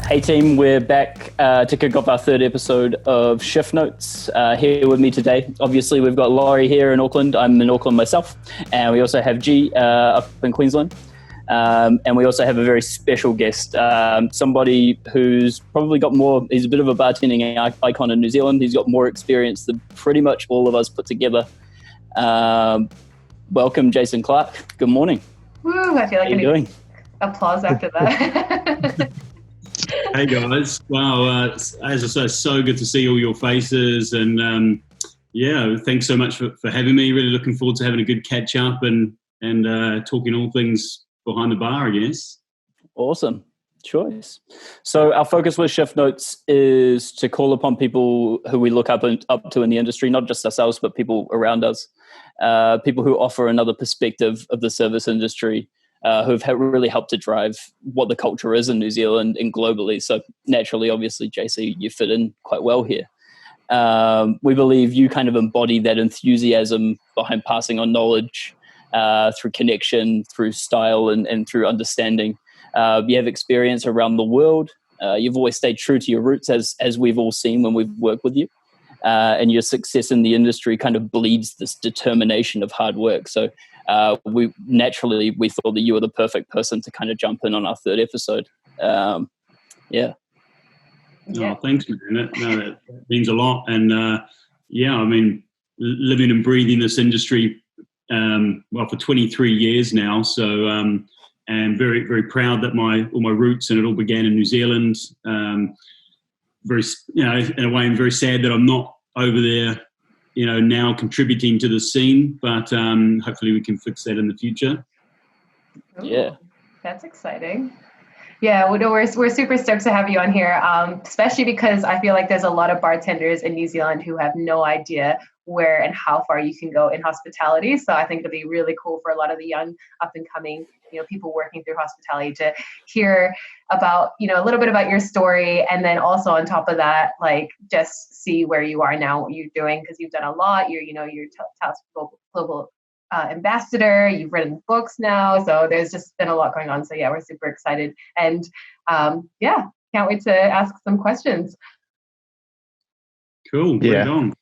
Hey team, we're back to kick off our third episode of Shift Notes. Here with me today, obviously we've got Laurie here in Auckland. I'm in Auckland myself, and we also have G up in Queensland. And we also have a very special guest, somebody who's probably got more, he's a bit of a bartending icon in New Zealand. He's got more experience than pretty much all of us put together. Welcome, Jason Clark. Good morning. Woo, I feel like How are you doing? Applause after that. Hey guys, wow, as I say, so good to see all your faces, and thanks so much for having me. Really looking forward to having a good catch up and talking all things behind the bar, I guess. Awesome choice. So our focus with Shift Notes is to call upon people who we look up to in the industry, not just ourselves, but people around us, people who offer another perspective of the service industry, who've really helped to drive what the culture is in New Zealand and globally. So naturally, obviously, JC, you fit in quite well here. We believe you kind of embody that enthusiasm behind passing on knowledge through connection, through style, and through understanding. You have experience around the world. You've always stayed true to your roots, as we've all seen when we've worked with you. And your success in the industry kind of bleeds this determination of hard work. So we thought that you were the perfect person to kind of jump in on our third episode. Oh, thanks, man. That means a lot. And I mean, living and breathing this industry for 23 years now. So and very, very proud that all my roots, and it all began in New Zealand. Very, in a way, I'm very sad that I'm not over there, now contributing to the scene, but hopefully we can fix that in the future. Yeah. That's exciting. Yeah, we're super stoked to have you on here, especially because I feel like there's a lot of bartenders in New Zealand who have no idea where and how far you can go in hospitality. So I think it'll be really cool for a lot of the young up and coming, people working through hospitality to hear about, a little bit about your story. And then also on top of that, like just see where you are now, what you're doing, because you've done a lot. You're Talisker global ambassador. You've written books now. So there's just been a lot going on. So yeah, we're super excited. And can't wait to ask some questions. Cool. Bring it on.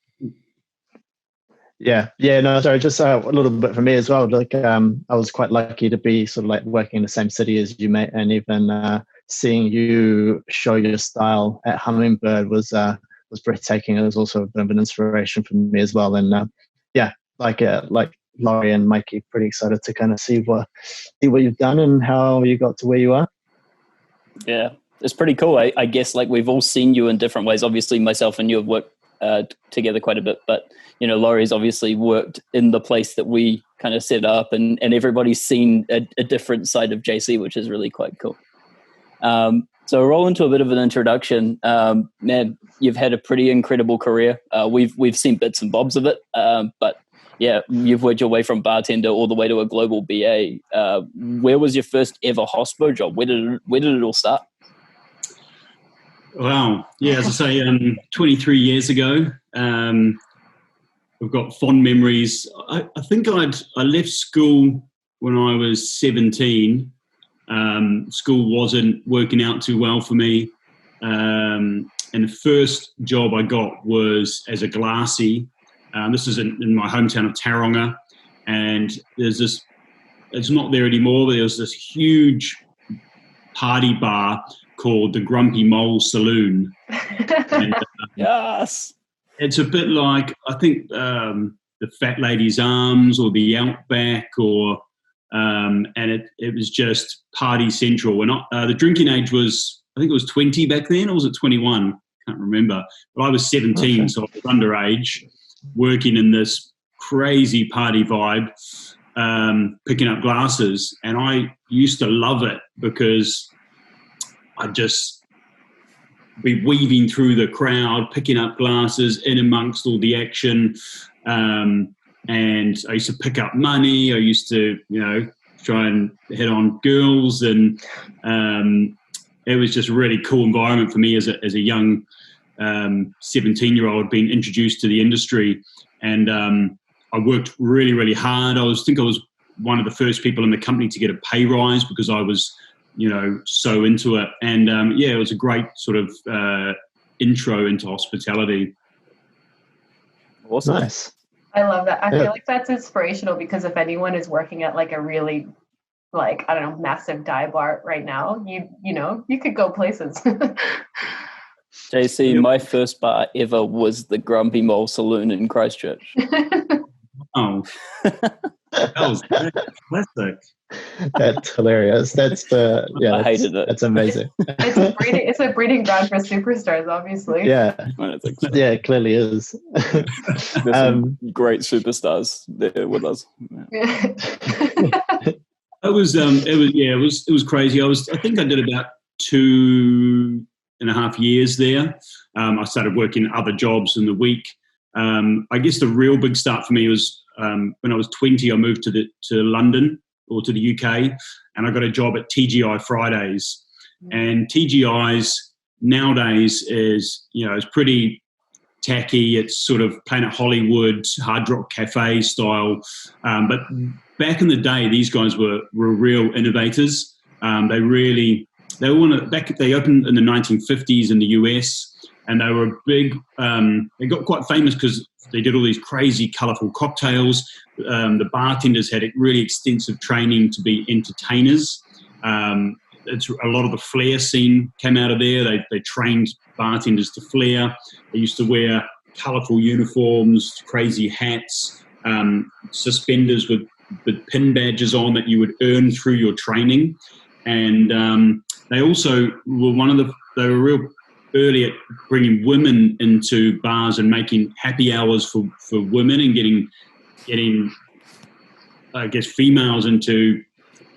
No, sorry, just a little bit from me as well. Like, I was quite lucky to be sort of like working in the same city as you, mate, and even seeing you show your style at Hummingbird was breathtaking. It was also a bit of an inspiration for me as well. And like Laurie and Mikey, pretty excited to kind of see what you've done and how you got to where you are. Yeah, it's pretty cool. I guess like we've all seen you in different ways. Obviously, myself and you have worked together quite a bit, but Laurie's obviously worked in the place that we kind of set up, and everybody's seen a different side of JC, which is really quite cool. So roll into a bit of an introduction. Man, you've had a pretty incredible career. We've seen bits and bobs of it, but yeah, you've worked your way from bartender all the way to a global BA. Where was your first ever hospo job? Where did it all start? Wow. Yeah, as I say, 23 years ago, I've got fond memories. I think I left school when I was 17. School wasn't working out too well for me. And the first job I got was as a glassy. This is in my hometown of Taronga. And there's this, it's not there anymore, but there was this huge party bar called the Grumpy Mole Saloon. And, Yes. It's a bit like, I think, the Fat Lady's Arms or the Outback, and it was just party central. And the drinking age was, I think it was 20 back then, or was it 21? Can't remember. But I was 17, okay. So I was underage, working in this crazy party vibe, picking up glasses. And I used to love it because I'd just be weaving through the crowd, picking up glasses in amongst all the action. And I used to pick up money. I used to, try and hit on girls. And it was just a really cool environment for me as a young 17-year-old being introduced to the industry. And I worked really, really hard. I was one of the first people in the company to get a pay rise because I was so into it. And it was a great sort of intro into hospitality. Awesome. Nice. I love that. I feel like that's inspirational, because if anyone is working at like a really, like, I don't know, massive dive bar right now, you could go places. JC, my first bar ever was the Grumpy Mole Saloon in Christchurch. Oh, that was classic. That's hilarious. I hated it. That's amazing. It's a breeding ground for superstars, obviously. Yeah, I think so. Yeah, it clearly is. There's some great superstars there with us. It was crazy. I think I did about 2.5 years there. I started working other jobs in the week. I guess the real big start for me was when I was 20. I moved to London, or to the UK, and I got a job at TGI Fridays. And TGI's nowadays is pretty tacky. It's sort of Planet Hollywood, Hard Rock Cafe style. But back in the day, these guys were real innovators. They opened in the 1950s in the US, and they were big. They got quite famous because they did all these crazy, colourful cocktails. The bartenders had really extensive training to be entertainers. It's a lot of the flair scene came out of there. They trained bartenders to flair. They used to wear colourful uniforms, crazy hats, suspenders with pin badges on that you would earn through your training. And they also were they were real early at bringing women into bars and making happy hours for women, and getting I guess females into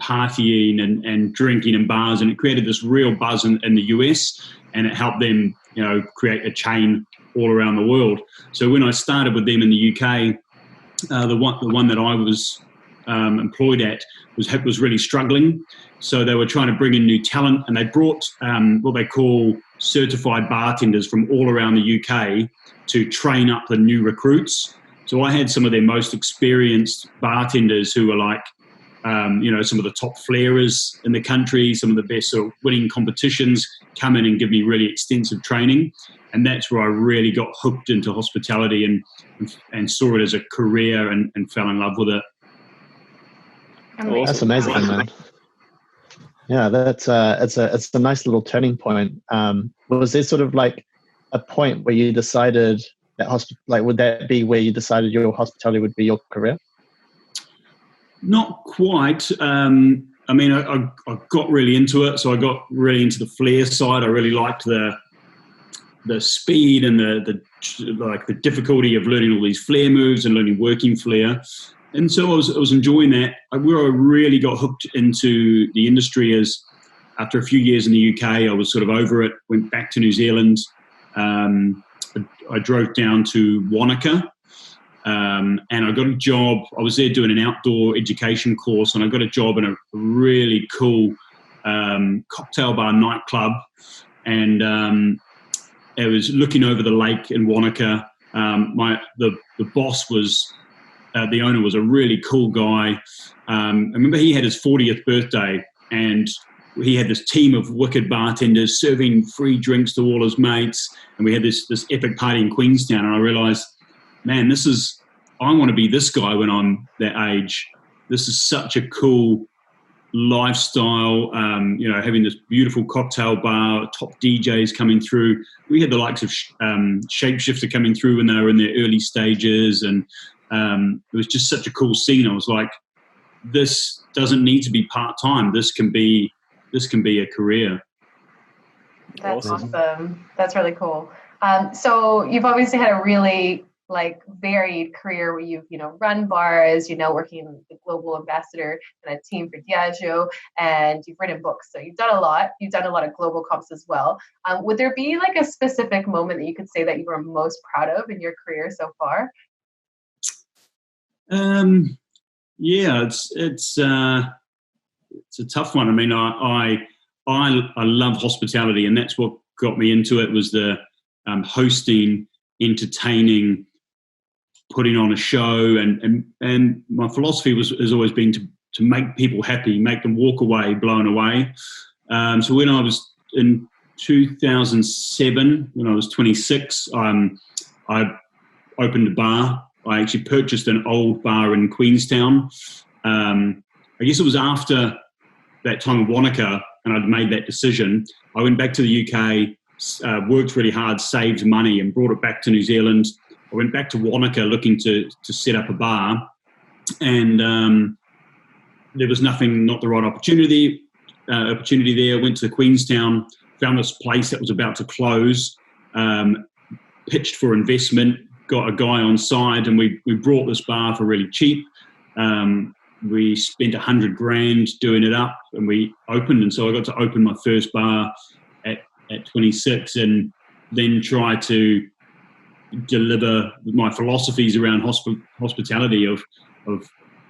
partying and drinking in bars, and it created this real buzz in the US, and it helped them create a chain all around the world. So when I started with them in the UK, the one that I was employed at was really struggling. So they were trying to bring in new talent, and they brought what they call certified bartenders from all around the UK to train up the new recruits. So I had some of their most experienced bartenders who were like, some of the top flairers in the country, some of the best sort of winning competitions, come in and give me really extensive training. And that's where I really got hooked into hospitality and saw it as a career and fell in love with it. Amazing. That's amazing, man. Yeah, it's a nice little turning point. Was there sort of like a point where you decided that would that be where you decided your hospitality would be your career? Not quite. I got really into it, so I got really into the flair side. I really liked the speed and the difficulty of learning all these flair moves and learning working flair. And so I was enjoying that. Where I really got hooked into the industry is after a few years in the UK, I was sort of over it, went back to New Zealand. I drove down to Wanaka, and I got a job. I was there doing an outdoor education course, and I got a job in a really cool cocktail bar nightclub. And it was looking over the lake in Wanaka. The boss was... the owner was a really cool guy. I remember he had his 40th birthday, and he had this team of wicked bartenders serving free drinks to all his mates, and we had this epic party in Queenstown. And I realised, man, I want to be this guy when I'm that age. This is such a cool lifestyle. Having this beautiful cocktail bar, top DJs coming through. We had the likes of Shapeshifter coming through when they were in their early stages, and it was just such a cool scene. I was like, this doesn't need to be part-time. This can be a career. That's awesome. That's really cool. So you've obviously had a really varied career where you've, run bars, working as the global ambassador and a team for Diageo, and you've written books. So you've done a lot. You've done a lot of global comps as well. Would there be a specific moment that you could say that you were most proud of in your career so far? It's a tough one. I mean, I love hospitality, and that's what got me into it, was the hosting, entertaining, putting on a show, and my philosophy has always been to make people happy, make them walk away blown away. So when I was in 2007, when I was 26, I opened a bar. I actually purchased an old bar in Queenstown. I guess it was after that time in Wanaka, and I'd made that decision. I went back to the UK, worked really hard, saved money, and brought it back to New Zealand. I went back to Wanaka looking to set up a bar, and there was not the right opportunity there. Went to Queenstown, found this place that was about to close, pitched for investment, got a guy on side, and we brought this bar for really cheap. We spent $100,000 doing it up, and we opened. And so I got to open my first bar at 26, and then try to deliver my philosophies around hospitality of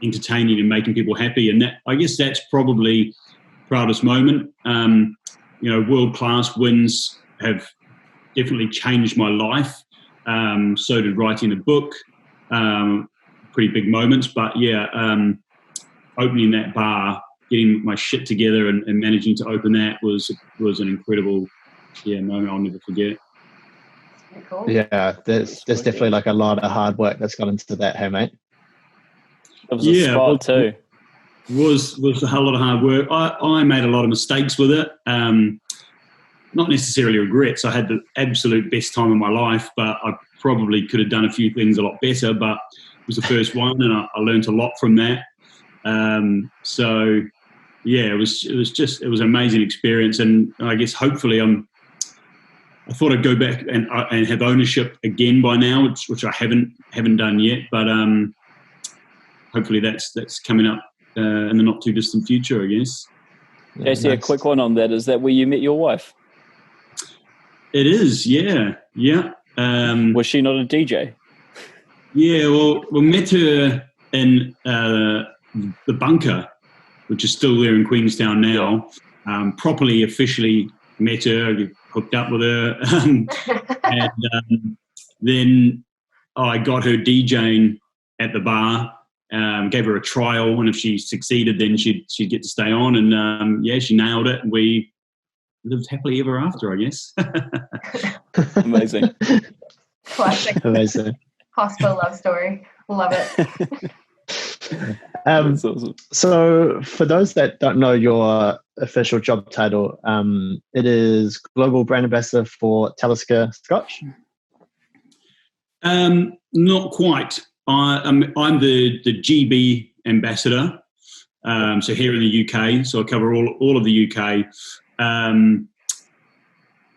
entertaining and making people happy. And that, I guess, that's probably proudest moment. World-class wins have definitely changed my life. So did writing a book. Pretty big moments, but opening that bar, getting my shit together, and managing to open that was an incredible moment I'll never forget. Cool. Yeah, there's definitely like a lot of hard work that's gone into that, hey mate. It was a spot too. Was a whole lot of hard work. I made a lot of mistakes with it. Not necessarily regrets. I had the absolute best time of my life, but I probably could have done a few things a lot better. But it was the first one, and I learned a lot from that. It was an amazing experience, and I guess hopefully I thought I'd go back and have ownership again by now, which I haven't done yet. But hopefully that's coming up in the not too distant future, I guess. JC, nice. A quick one on that. Is that where you met your wife? It is, yeah. Was she not a DJ? Yeah, well, we met her in the Bunker, which is still there in Queenstown now. Properly, officially met her, hooked up with her, and then I got her DJing at the bar. Gave her a trial, and if she succeeded, then she'd get to stay on. And she nailed it, and we lived happily ever after, I guess. Amazing. Classic. Amazing. Hospital love story. Love it. That's awesome. So for those that don't know your official job title, it is Global Brand Ambassador for Talisker Scotch? Not quite. I'm the GB ambassador, so here in the UK, so I cover all of the UK.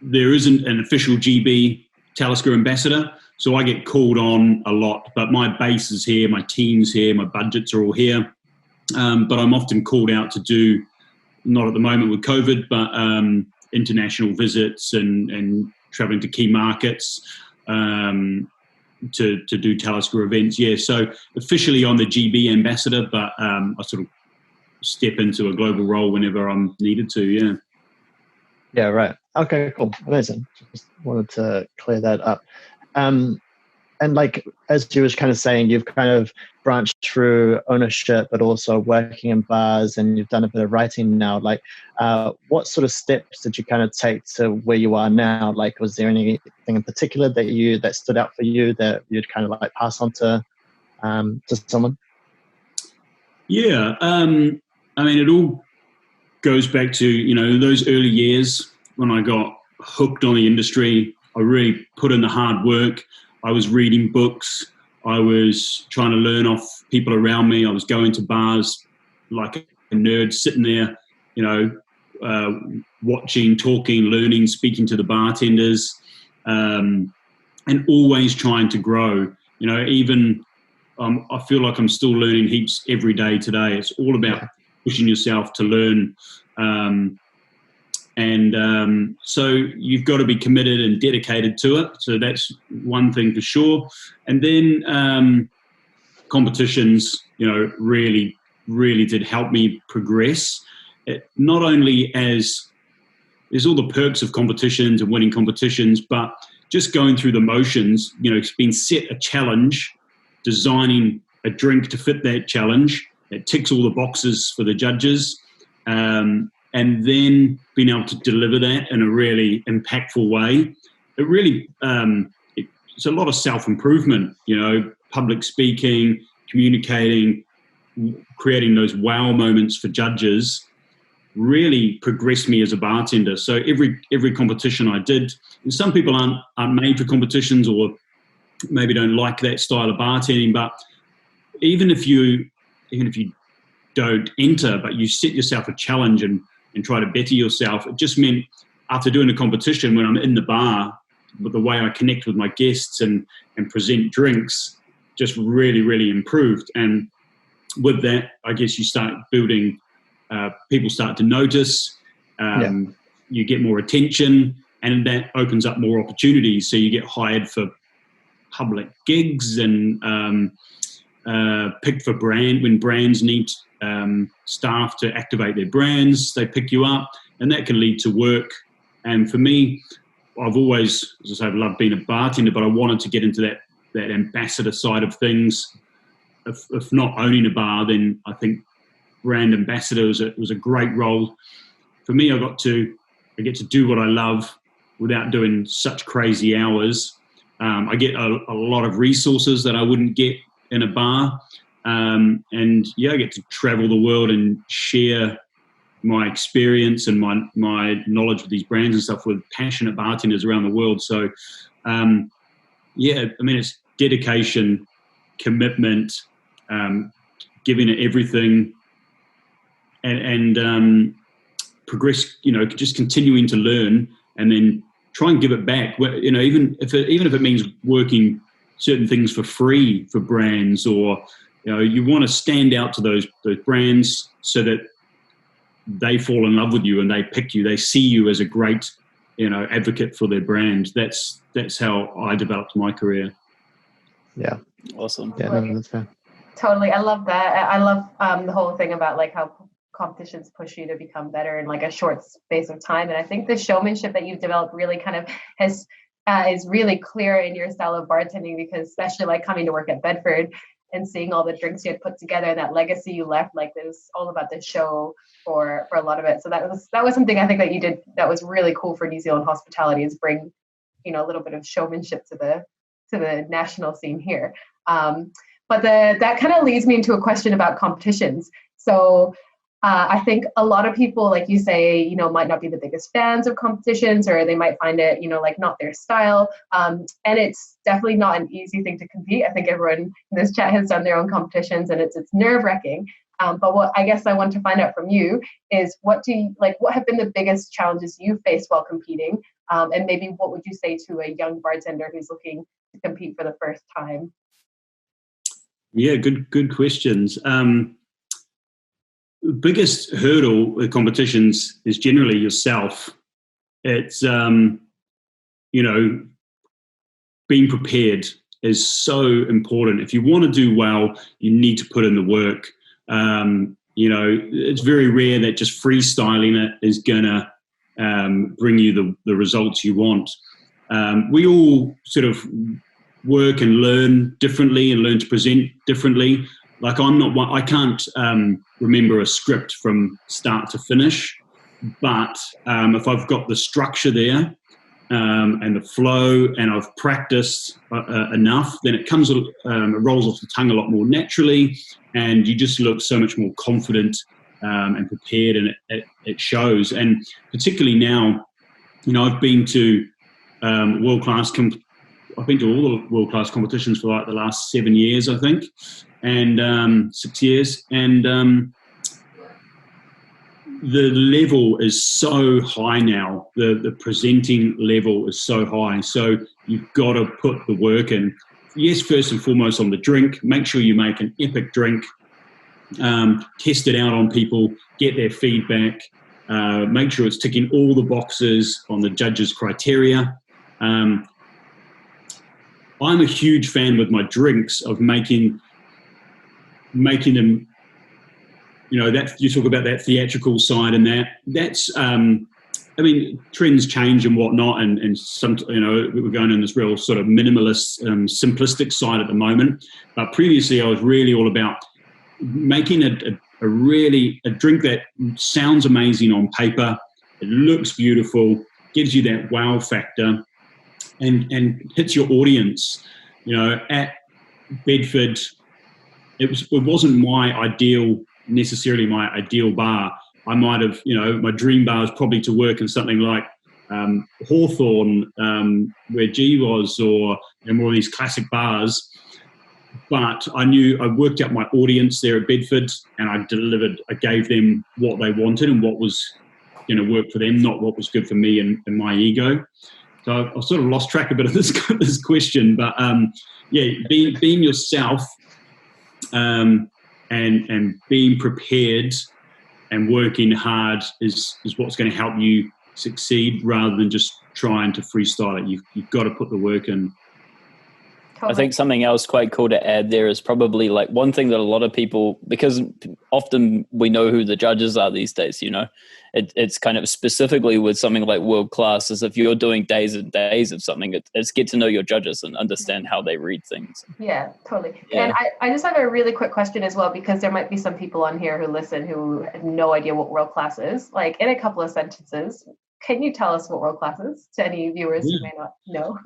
There isn't an official GB Talisker ambassador, so I get called on a lot, but my base is here, my team's here, my budgets are all here, but I'm often called out to do, not at the moment with COVID, but international visits and traveling to key markets, to do Talisker events. Yeah, so officially I'm the GB ambassador, but I sort of step into a global role whenever I'm needed to. Yeah. Yeah, right. Okay, cool. Amazing. Just wanted to clear that up. And like, as you were kind of saying, you've kind of branched through ownership, but also working in bars, and you've done a bit of writing now. Like, what sort of steps did you kind of take to where you are now? Like, was there anything in particular that stood out for you that you'd kind of like pass on to someone? Yeah. I mean, it all goes back to, those early years when I got hooked on the industry. I really put in the hard work. I was reading books. I was trying to learn off people around me. I was going to bars like a nerd, sitting there, watching, talking, learning, speaking to the bartenders, and always trying to grow. Even I feel like I'm still learning heaps every day today. It's all about pushing yourself to learn. So you've got to be committed and dedicated to it. So that's one thing for sure. And then competitions, really, really did help me progress. Not only as there's all the perks of competitions and winning competitions, but just going through the motions, being set a challenge, designing a drink to fit that challenge, that ticks all the boxes for the judges, and then being able to deliver that in a really impactful way. It really, it's a lot of self-improvement, public speaking, communicating, creating those wow moments for judges really progressed me as a bartender. So every competition I did, and some people aren't made for competitions or maybe don't like that style of bartending, but even if you don't enter, but you set yourself a challenge and try to better yourself, it just meant after doing a competition, when I'm in the bar, with the way I connect with my guests and present drinks just really, really improved. And with that, I guess you start building, people start to notice, you get more attention, and that opens up more opportunities. So you get hired for public gigs and picked for when brands need staff to activate their brands, they pick you up, and that can lead to work. And for me, I've always, as I say, I've loved being a bartender, but I wanted to get into that ambassador side of things. If not owning a bar, then I think brand ambassador was a great role. For me, I get to do what I love without doing such crazy hours. I get a lot of resources that I wouldn't get in a bar. I get to travel the world and share my experience and my knowledge of these brands and stuff with passionate bartenders around the world. So, it's dedication, commitment, giving it everything, and progress. Just continuing to learn and then try and give it back. Even if it means working certain things for free for brands, or you want to stand out to those brands so that they fall in love with you and they pick you. They see you as a great, advocate for their brand. That's how I developed my career. Yeah. Awesome. Yeah, no, that's fair. Totally. I love that. I love the whole thing about like how competitions push you to become better in like a short space of time. And I think the showmanship that you've developed really kind of is really clear in your style of bartending, because especially like coming to work at Bedford and seeing all the drinks you had put together and that legacy you left, like it was all about the show for a lot of it. So that was something I think that you did that was really cool for New Zealand hospitality, is bring, a little bit of showmanship to the national scene here. But that kind of leads me into a question about competitions. So I think a lot of people, like you say, might not be the biggest fans of competitions, or they might find it, like not their style. And it's definitely not an easy thing to compete. I think everyone in this chat has done their own competitions, and it's nerve-wracking. But what I guess I want to find out from you is what have been the biggest challenges you faced while competing? And maybe what would you say to a young bartender who's looking to compete for the first time? Yeah, good questions. The biggest hurdle with competitions is generally yourself. It's, being prepared is so important. If you want to do well, you need to put in the work. It's very rare that just freestyling it is going to bring you the results you want. We all sort of work and learn differently and learn to present differently. Like I can't remember a script from start to finish, but if I've got the structure there and the flow, and I've practiced enough, then it rolls off the tongue a lot more naturally, and you just look so much more confident and prepared, and it shows. And particularly now, I've been to world-class I've been to all the world-class competitions for like the last 7 years, I think, and 6 years. And the level is so high now. The presenting level is so high. So you've got to put the work in. Yes, first and foremost on the drink. Make sure you make an epic drink. Test it out on people. Get their feedback. Make sure it's ticking all the boxes on the judges' criteria. I'm a huge fan with my drinks of making them, that you talk about that theatrical side, and that's, trends change and whatnot, and some, we're going in this real sort of minimalist, simplistic side at the moment. But previously I was really all about making a a drink that sounds amazing on paper, it looks beautiful, gives you that wow factor, and hits your audience. At Bedford, it wasn't necessarily my ideal bar. I might have, my dream bar is probably to work in something like Hawthorne, where G was, or more of these classic bars. But I knew I worked out my audience there at Bedford, and I gave them what they wanted and what was going to work for them, not what was good for me and my ego. So I've sort of lost track a bit of this question, but being yourself, and being prepared and working hard is what's going to help you succeed, rather than just trying to freestyle it. You've got to put the work in. I think something else quite cool to add there is probably like one thing that a lot of people, because often we know who the judges are these days, it's kind of specifically with something like world class, as if you're doing days and days of something, it's get to know your judges and understand how they read things. Yeah, totally. Yeah. And I just have a really quick question as well, because there might be some people on here who listen who have no idea what world class is. Like, in a couple of sentences, can you tell us what world class is to any viewers who may not know?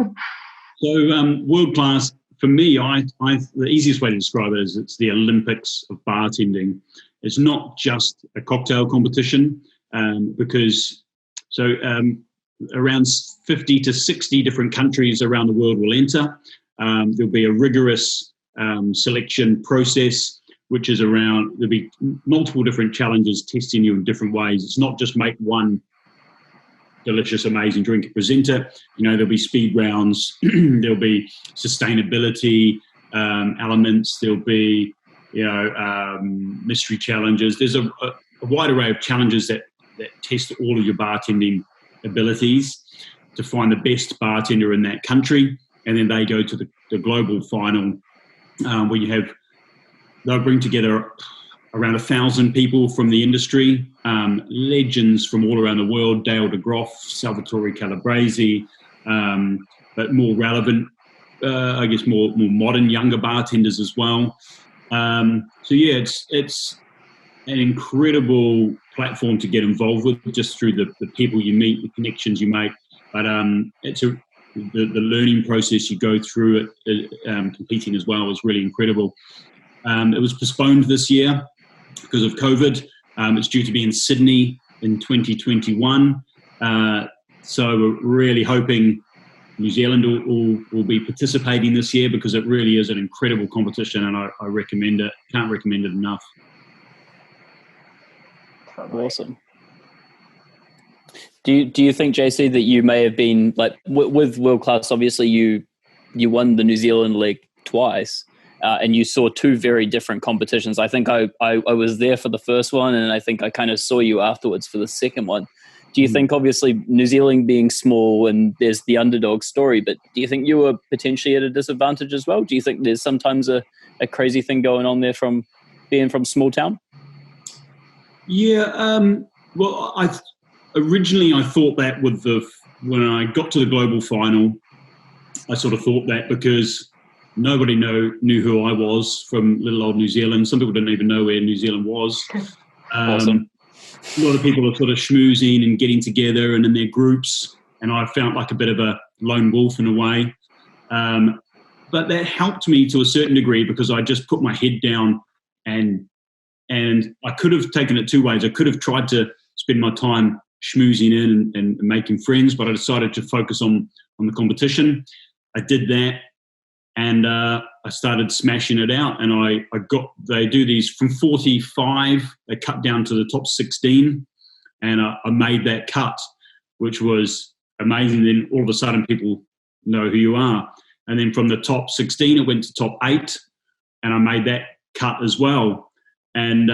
So world class, for me, the easiest way to describe it is it's the Olympics of bartending. It's not just a cocktail competition, because around 50 to 60 different countries around the world will enter. There'll be a rigorous selection process, which is there'll be multiple different challenges testing you in different ways. It's not just make one delicious, amazing drink and present it. There'll be speed rounds, there'll be sustainability elements, there'll be, mystery challenges. There's a wide array of challenges that test all of your bartending abilities to find the best bartender in that country. And then they go to the global final, where they'll bring together around 1,000 people from the industry, legends from all around the world, Dale DeGroff, Salvatore Calabrese, but more relevant, I guess more modern, younger bartenders as well. It's an incredible platform to get involved with, just through the people you meet, the connections you make. But it's the learning process you go through it, competing as well, is really incredible. It was postponed this year because of COVID. It's due to be in Sydney in 2021. So we're really hoping New Zealand will be participating this year, because it really is an incredible competition, and I recommend it. Can't recommend it enough. Awesome. Do you think, JC, that you may have been like with World Class? Obviously, you won the New Zealand League twice. And you saw two very different competitions. I think I was there for the first one, and I think I kind of saw you afterwards for the second one. Do you think, obviously, New Zealand being small and there's the underdog story, but do you think you were potentially at a disadvantage as well? Do you think there's sometimes a crazy thing going on there from being from small town? Yeah. Well, originally I thought that when I got to the global final, I sort of thought that because nobody knew who I was from little old New Zealand. Some people didn't even know where New Zealand was. Awesome. A lot of people are sort of schmoozing and getting together and in their groups, and I felt like a bit of a lone wolf in a way. But that helped me to a certain degree, because I just put my head down, and I could have taken it two ways. I could have tried to spend my time schmoozing in and making friends, but I decided to focus on the competition. I did that. And I started smashing it out, and they do these from 45, they cut down to the top 16, and I made that cut, which was amazing. Then all of a sudden people know who you are. And then from the top 16, it went to top 8, and I made that cut as well. And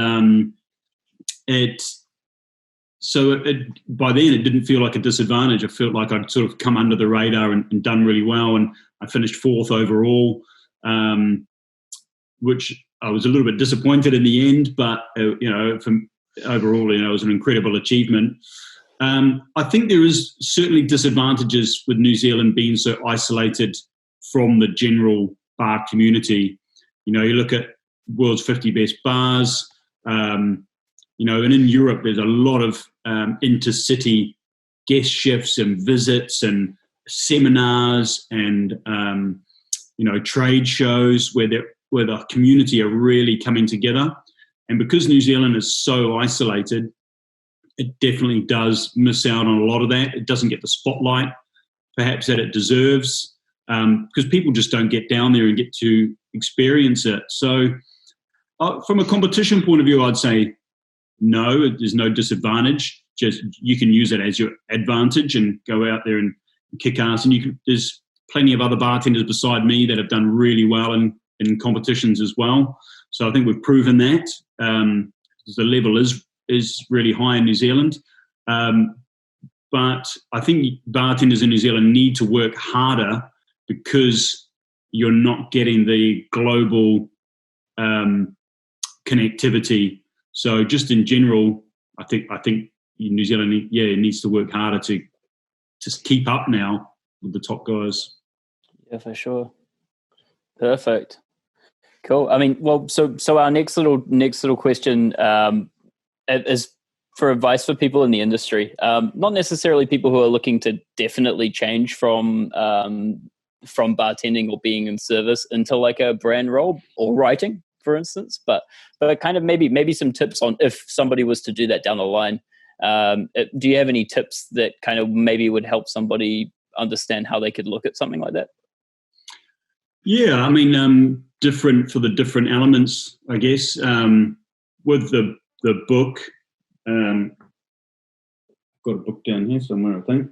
by then it didn't feel like a disadvantage. I felt like I'd sort of come under the radar and done really well, and I finished 4th overall, which I was a little bit disappointed in the end, but overall, it was an incredible achievement. I think there is certainly disadvantages with New Zealand being so isolated from the general bar community. You look at world's 50 best bars. And in Europe, there's a lot of intercity guest chefs and visits and seminars and trade shows where the community are really coming together. And because New Zealand is so isolated, it definitely does miss out on a lot of that. It doesn't get the spotlight perhaps that it deserves, because people just don't get down there and get to experience it. So from a competition point of view, I'd say no, there's no disadvantage. Just you can use it as your advantage and go out there and kick ass. And there's plenty of other bartenders beside me that have done really well in competitions as well. So I think we've proven that. The level is really high in New Zealand. But I think bartenders in New Zealand need to work harder because you're not getting the global connectivity. So just in general, I think New Zealand needs to work harder to just keep up now with the top guys. Yeah, for sure. Perfect. Cool. I mean, well, so our next little question is for advice for people in the industry, not necessarily people who are looking to definitely change from bartending or being in service into like a brand role or writing, for instance, but kind of maybe some tips on if somebody was to do that down the line. Do you have any tips that kind of maybe would help somebody understand how they could look at something like that? Yeah, I mean, different for the different elements, I guess. With the book, I've got a book down here somewhere, I think.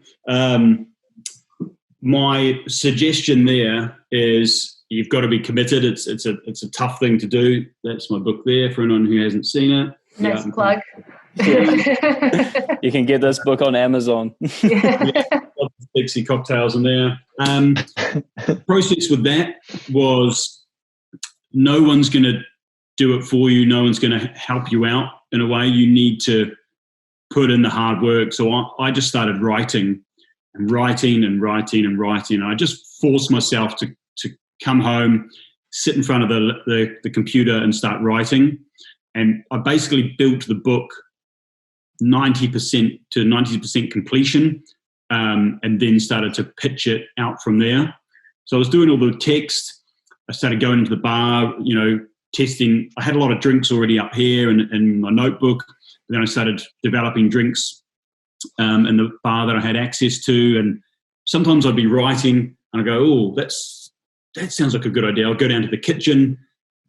My suggestion there is you've got to be committed. It's a tough thing to do. That's my book there for anyone who hasn't seen it. Nice plug. You can get this book on Amazon. Yeah, sexy cocktails in there. The process with that was no one's going to do it for you. No one's going to help you out in a way. You need to put in the hard work. So I just started writing. I just forced myself to come home, sit in front of the computer and start writing. And I basically built the book 90% to 90% completion, and then started to pitch it out from there. So I was doing all the text. I started going into the bar, testing. I had a lot of drinks already up here in my notebook. And then I started developing drinks in the bar that I had access to. And sometimes I'd be writing and I'd go, oh, that sounds like a good idea. I'll go down to the kitchen,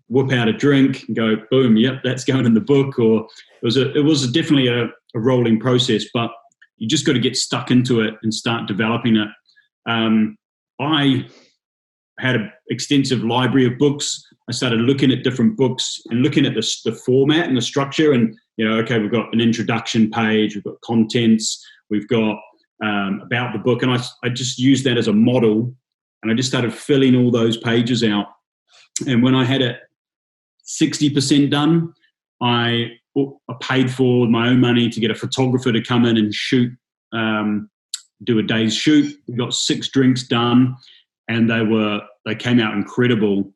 whip out a drink and go, boom, yep, that's going in the book. Or it was definitely a rolling process, but you just got to get stuck into it and start developing it. I had an extensive library of books. I started looking at different books and looking at the format and the structure. And, okay, we've got an introduction page, we've got contents, we've got about the book. And I just used that as a model, and I just started filling all those pages out. And when I had it 60% done, I paid for my own money to get a photographer to come in and shoot, do a day's shoot. We got 6 drinks done, and they came out incredible.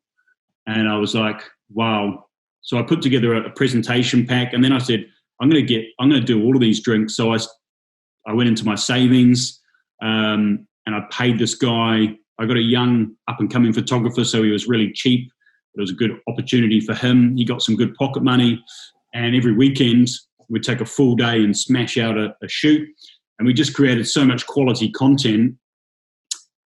And I was like, wow. So I put together a presentation pack, and then I said, I'm going to do all of these drinks. So I went into my savings, and I paid this guy. I got a young up and coming photographer, so he was really cheap. It was a good opportunity for him. He got some good pocket money, and every weekend we'd take a full day and smash out a shoot. And we just created so much quality content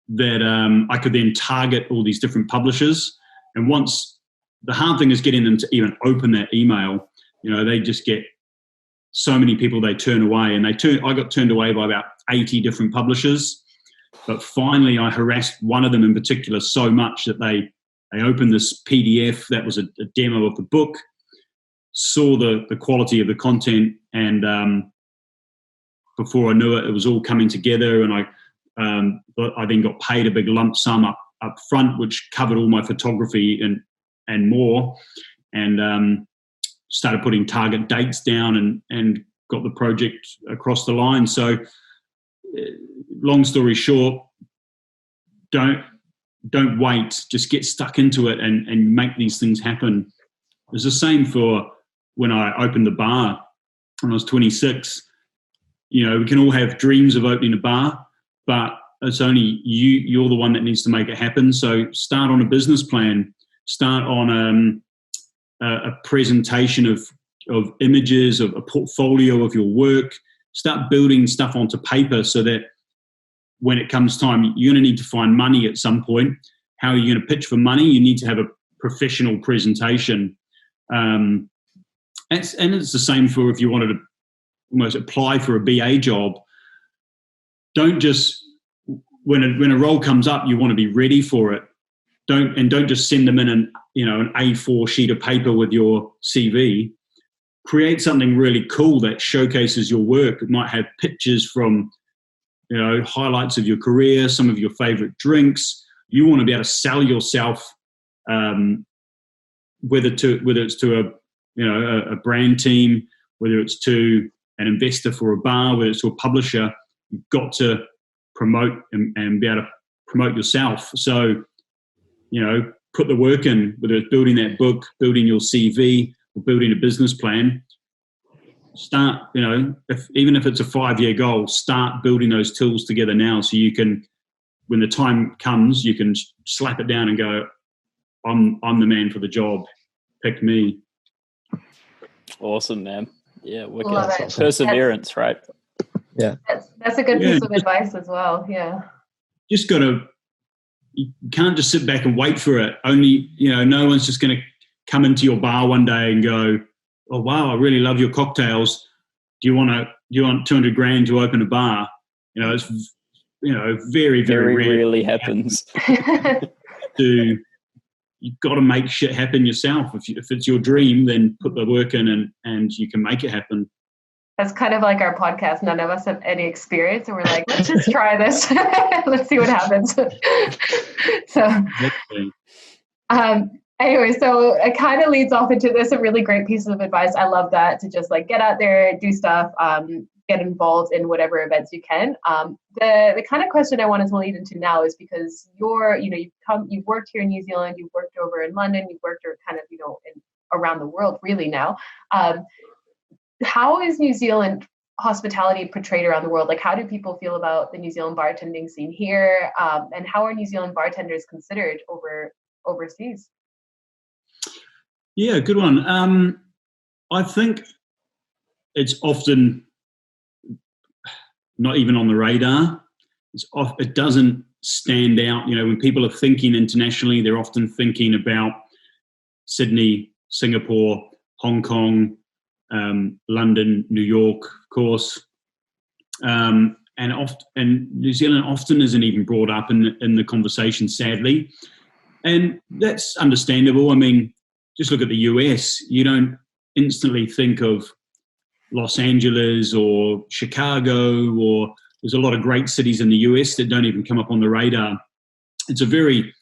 that I could then target all these different publishers. And once the hard thing is getting them to even open that email, they just get so many people they turn away. And I got turned away by about 80 different publishers. But finally, I harassed one of them in particular so much that they opened this PDF that was a demo of the book, saw the quality of the content, and before I knew it, it was all coming together. And I then got paid a big lump sum up front, which covered all my photography and more, and started putting target dates down and got the project across the line. So long story short, don't wait, just get stuck into it and make these things happen. It's the same for when I opened the bar when I was 26. We can all have dreams of opening a bar, but it's only you're the one that needs to make it happen. So start on a business plan, start on a presentation of images, of a portfolio of your work, start building stuff onto paper so that when it comes time, you're going to need to find money at some point. How are you going to pitch for money? You need to have a professional presentation. And it's the same for if you wanted to almost apply for a BA job. Don't just, when a role comes up, you want to be ready for it. Don't just send them in an A4 sheet of paper with your CV. Create something really cool that showcases your work. It might have pictures from, highlights of your career, some of your favorite drinks. You want to be able to sell yourself, whether it's to a brand team, whether it's to an investor for a bar, whether it's to a publisher. You've got to promote and be able to promote yourself. So, put the work in, whether it's building that book, building your CV, or building a business plan. Start, even if it's a 5-year goal, start building those tools together now so you can, when the time comes, you can slap it down and go, I'm the man for the job. Pick me. Awesome, man. Yeah, wicked. Awesome. Perseverance, right? Yeah. That's a good piece of advice as well. Yeah. You can't just sit back and wait for it. Only, no one's just going to come into your bar one day and go, oh, wow, I really love your cocktails. Do you want $200,000 to open a bar? It's, very, very rarely happens. You've got to make shit happen yourself. If it's your dream, then put the work in and you can make it happen. That's kind of like our podcast. None of us have any experience, and we're like, let's just try this. Let's see what happens. Anyway, so it kind of leads off into this, a really great piece of advice. I love that, to just get out there, do stuff, get involved in whatever events you can. The kind of question I wanted to lead into now is because you've worked here in New Zealand, you've worked over in London, you've worked around the world really now. How is New Zealand hospitality portrayed around the world? How do people feel about the New Zealand bartending scene here? And how are New Zealand bartenders considered overseas? Yeah, good one. I think it's often not even on the radar. It doesn't stand out. When people are thinking internationally, they're often thinking about Sydney, Singapore, Hong Kong, London, New York, of course, and New Zealand often isn't even brought up in the conversation, sadly, and that's understandable. I mean, just look at the US. You don't instantly think of Los Angeles or Chicago, or there's a lot of great cities in the US that don't even come up on the radar. It's the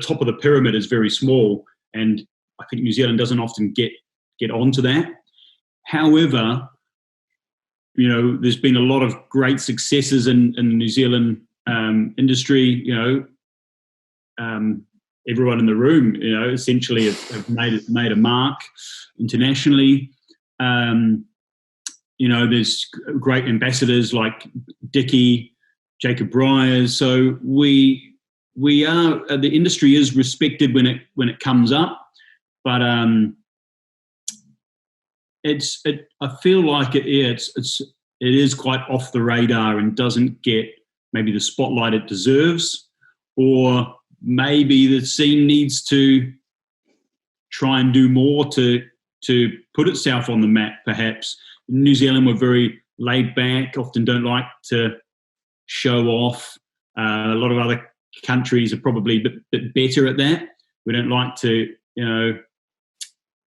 top of the pyramid is very small, and I think New Zealand doesn't often get onto that. However, there's been a lot of great successes in the New Zealand industry. Everyone in the room, essentially have made a mark internationally. There's great ambassadors like Dickie, Jacob Bryers. So we are, the industry is respected when it comes up, but I feel like it is quite off the radar and doesn't get maybe the spotlight it deserves, or maybe the scene needs to try and do more to put itself on the map, perhaps. In New Zealand, we're very laid back, often don't like to show off. A lot of other countries are probably a bit better at that. We don't like to,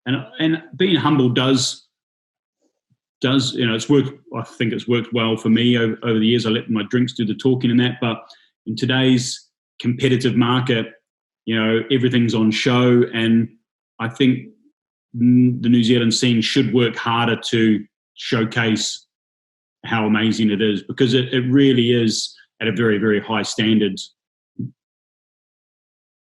and being humble does it's worked. I think it's worked well for me over the years. I let my drinks do the talking and that. But in today's competitive market, everything's on show, and I think the New Zealand scene should work harder to showcase how amazing it is, because it really is at a very, very high standard.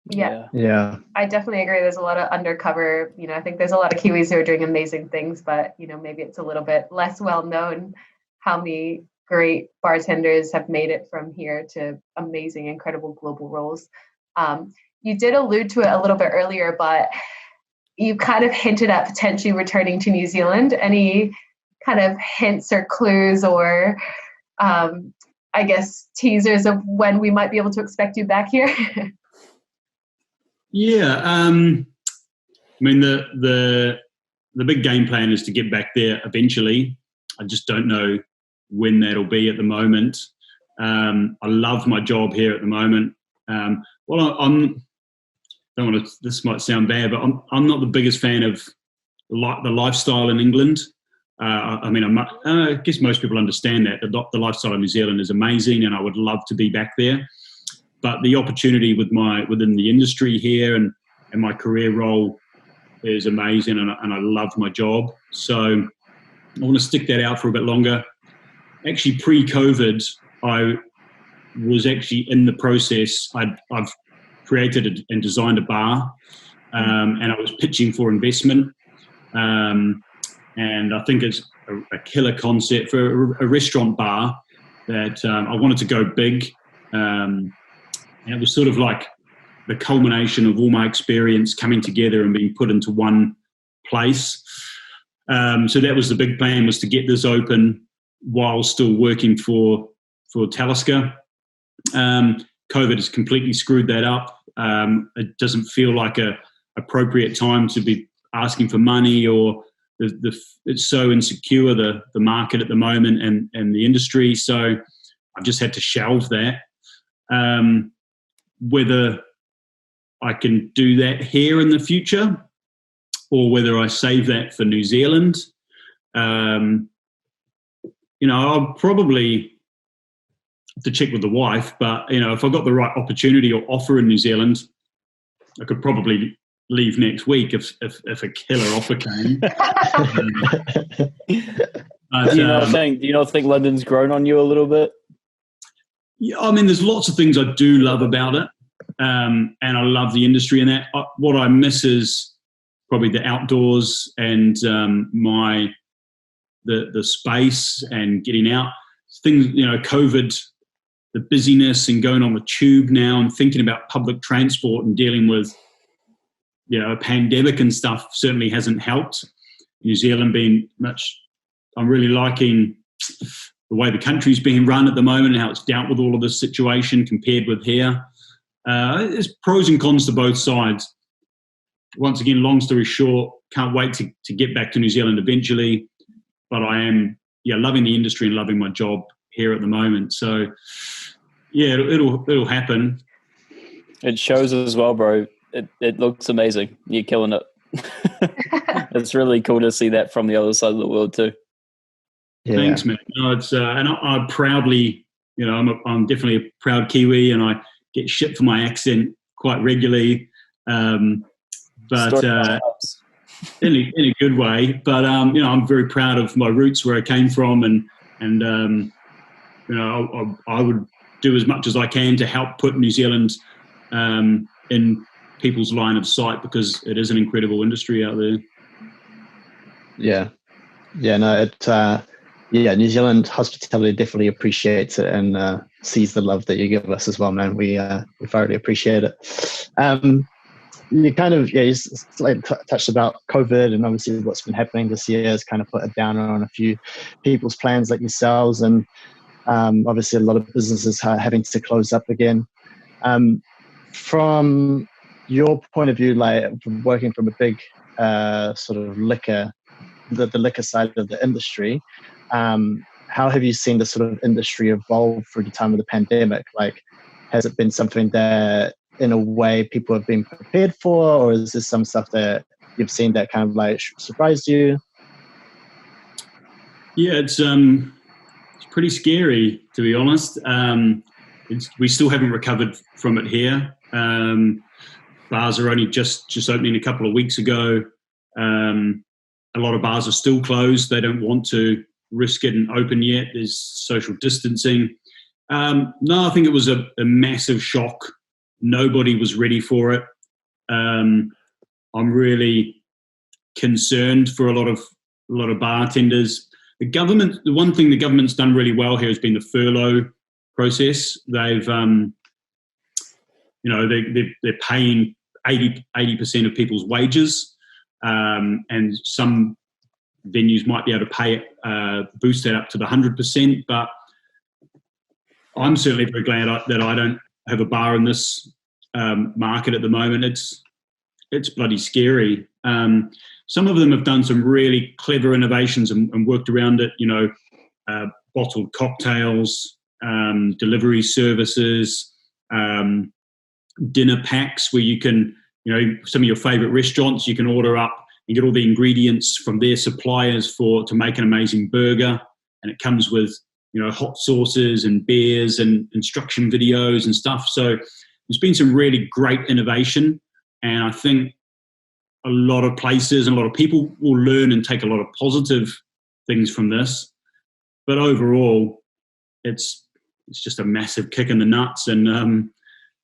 Yeah. I definitely agree. There's a lot of undercover, I think there's a lot of Kiwis who are doing amazing things, but, maybe it's a little bit less well known how many great bartenders have made it from here to amazing, incredible global roles. You did allude to it a little bit earlier, but you kind of hinted at potentially returning to New Zealand. Any kind of hints or clues or, I guess, teasers of when we might be able to expect you back here? Yeah, I mean the big game plan is to get back there eventually. I just don't know when that'll be at the moment. I love my job here at the moment. This might sound bad, but I'm not the biggest fan of the lifestyle in England. I guess most people understand that the lifestyle in New Zealand is amazing, and I would love to be back there. But the opportunity within the industry here and my career role is amazing, and I love my job. So I want to stick that out for a bit longer. Actually, pre-COVID, I was actually in the process. I've created and designed a bar, and I was pitching for investment. And I think it's a killer concept for a restaurant bar that I wanted to go big. And it was sort of like the culmination of all my experience coming together and being put into one place. So that was the big plan, was to get this open while still working for Talisker. COVID has completely screwed that up. It doesn't feel like a appropriate time to be asking for money, or it's so insecure, the market at the moment and the industry. So I've just had to shelve that. Whether I can do that here in the future or whether I save that for New Zealand, I'll probably have to check with the wife, but, if I got the right opportunity or offer in New Zealand, I could probably leave next week if a killer offer came. Do you not think London's grown on you a little bit? Yeah, I mean, there's lots of things I do love about it, and I love the industry and that. What I miss is probably the outdoors and the space and getting out. Things, COVID, the busyness and going on the tube now and thinking about public transport and dealing with, a pandemic and stuff certainly hasn't helped. New Zealand being I'm really liking the way the country's being run at the moment and how it's dealt with all of this situation compared with here. There's pros and cons to both sides. Once again, long story short, can't wait to get back to New Zealand eventually. But I am, loving the industry and loving my job here at the moment. So, it'll happen. It shows as well, bro. It looks amazing. You're killing it. It's really cool to see that from the other side of the world too. Yeah. Thanks, man. No, it's and I proudly, I'm definitely a proud Kiwi, and I get shit for my accent quite regularly, but in a good way. But I'm very proud of my roots, where I came from, and I would do as much as I can to help put New Zealand in people's line of sight, because it is an incredible industry out there. New Zealand hospitality definitely appreciates it and sees the love that you give us as well, man. We thoroughly appreciate it. You kind of touched about COVID, and obviously what's been happening this year has kind of put a downer on a few people's plans like yourselves, and obviously a lot of businesses are having to close up again. From your point of view, like from working from a big sort of liquor, the liquor side of the industry, how have you seen the sort of industry evolve through the time of the pandemic? Like, has it been something that in a way people have been prepared for, or is this some stuff that you've seen that kind of like surprised you? Yeah, it's pretty scary, to be honest. We still haven't recovered from it here. Bars are only just opening a couple of weeks ago. A lot of bars are still closed. They don't want to risk it and open yet. There's social distancing. No, I think it was a massive shock Nobody was ready for it. I'm really concerned for a lot of bartenders. The one thing the government's done really well here has been the furlough process. They've, they're paying 80% of people's wages, and some venues might be able to pay boost that up to the 100%. But I'm certainly very glad that I don't have a bar in this market at the moment. It's bloody scary. Some of them have done some really clever innovations and worked around it. Bottled cocktails, delivery services, dinner packs where you can, some of your favourite restaurants, you can order up and get all the ingredients from their suppliers to make an amazing burger, and it comes with hot sauces and beers and instruction videos and stuff. So there's been some really great innovation, and I think a lot of places and a lot of people will learn and take a lot of positive things from this. But overall, it's just a massive kick in the nuts and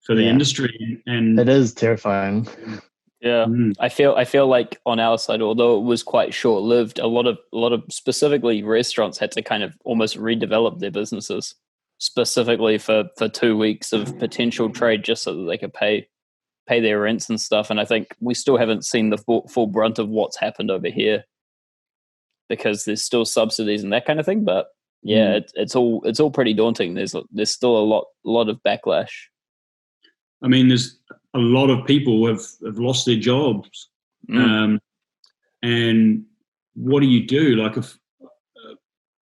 for the industry. And it is terrifying. Yeah, I feel like on our side, although it was quite short-lived, a lot of specifically restaurants had to kind of almost redevelop their businesses specifically for 2 weeks of potential trade just so that they could pay their rents and stuff. And I think we still haven't seen the full brunt of what's happened over here because there's still subsidies and that kind of thing. But yeah, it's all pretty daunting. There's still a lot of backlash. I mean, there's a lot of people have lost their jobs, and what do you do? Like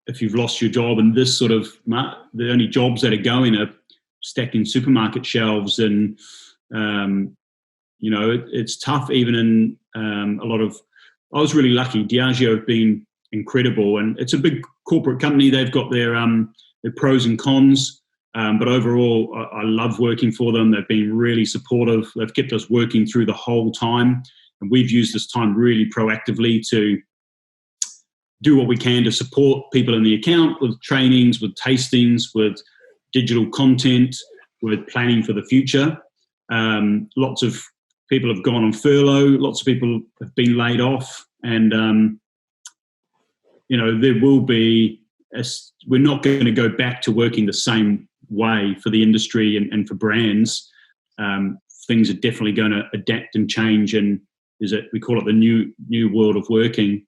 if you've lost your job and this sort of the only jobs that are going are stacking supermarket shelves, and it's tough even in a lot of. I was really lucky. Diageo have been incredible, and it's a big corporate company. They've got their pros and cons. But overall, I love working for them. They've been really supportive. They've kept us working through the whole time. And we've used this time really proactively to do what we can to support people in the account with trainings, with tastings, with digital content, with planning for the future. Lots of people have gone on furlough. Lots of people have been laid off. And, there will be, we're not going to go back to working the same way for the industry and for brands. Things are definitely going to adapt and change, and we call it the new world of working.